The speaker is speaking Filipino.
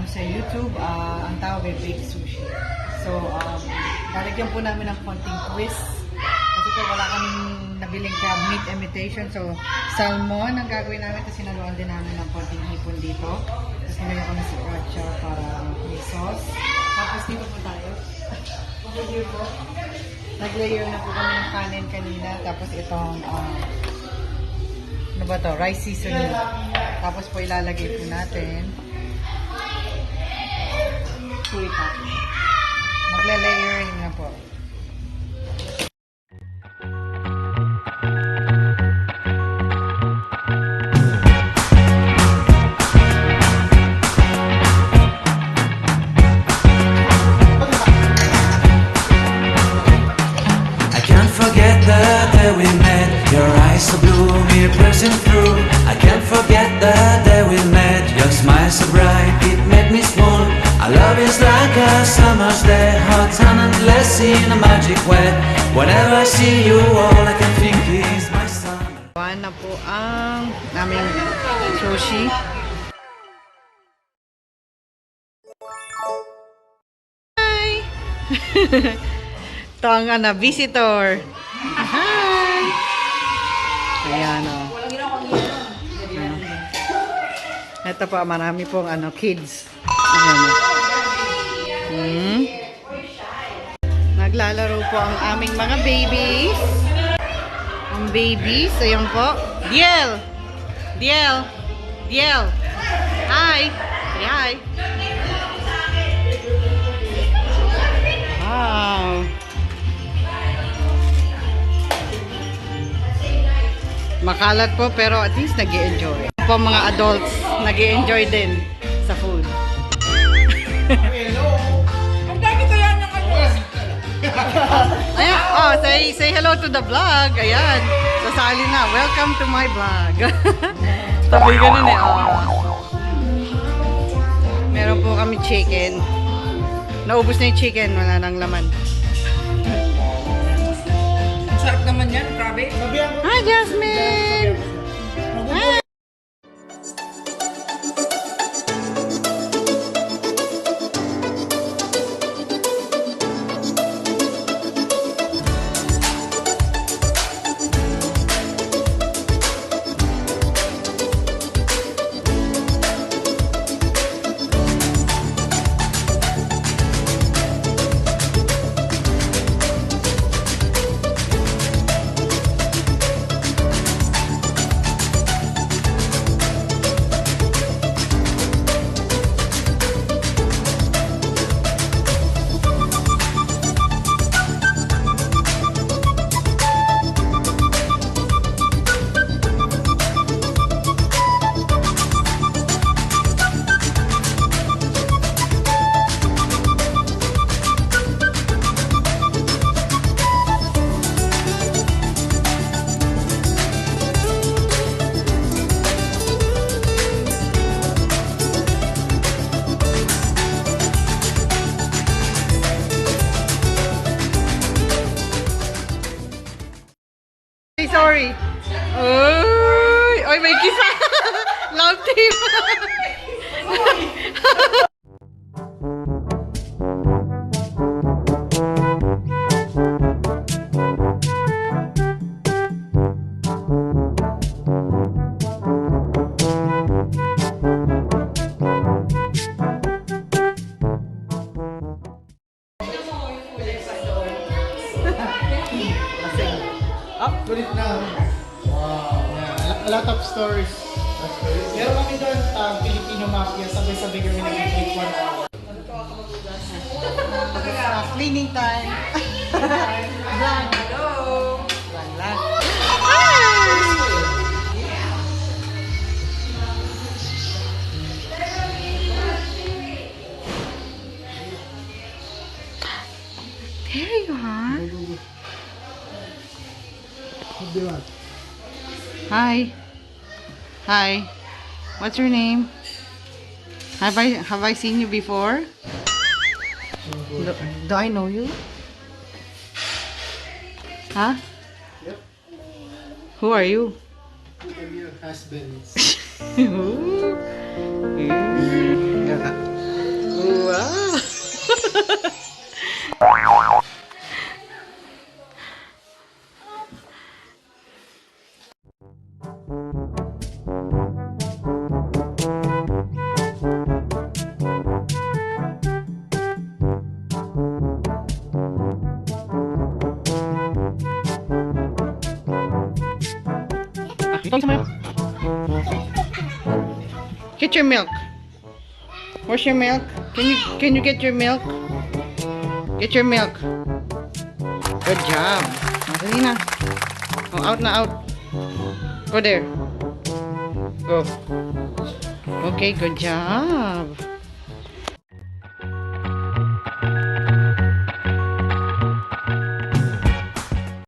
namin sa YouTube, ang tawag ay baked sushi. So, lalagyan po namin ng konting twist. Kasi po wala kaming nabiling crab meat imitation. So, salmon ang gagawin namin. Kasi sinaluan din namin ng konting hipon dito. Tapos nilagyan kami sa sriracha para may sauce. Tapos dito po tayo. Over po. Nag-layer na po kami ng kanin kanina. Tapos itong, ano ba to? Rice seasoning. Tapos po ilalagay po natin. Sulit pa. Magle-layering na po. Your eyes so blue, me piercing through. I can't forget the day we met. Your smile so bright, it made me swoon. Our love is like a summer's day, hot and endless in a magic way. Whenever I see you, all I can think is my summer. Buwan na po ang aming sushi. Hi! Ito ang visitor. Hi! Ayan o. Ito po, marami pong kids. Ayan o. Naglalaro po ang aming mga babies. Ang babies, ayan po. Diel! Diel! Diel! Hi! Say hi! Wow! Makalat po pero at least nag-i-enjoy. Po mga adults, nag-i-enjoy din sa food. Hello! Ang dami kaya ng Ayan, oh, say hello to the vlog. Ayan, sasali na. Welcome to my vlog. Sabi ganun eh. Oh. Meron po kami chicken. Naubos na yung chicken, wala nang laman. Ang sarap naman yan, grabe. Hi, Jasmine! Hi! Sorry. Oy, oy, may kisa. Love team. Kulit na. Wow. Yeah, a lot of stories. Meron kami doon, Filipino Mafia, sabay-sabay kami nag-click 1 hour. Cleaning time. Vlog. Hello! Vlog. There you are. What do you want? Hi. Hi. What's your name? Have I seen you before? Do I know you? Huh? Yep. Who are you? I'm your husband. Wow. Ito sa milk. Get your milk. Where's your milk? Can you get your milk? Get your milk. Good job. Dali na. Oh, out na out. Go there. Go. Okay, good job.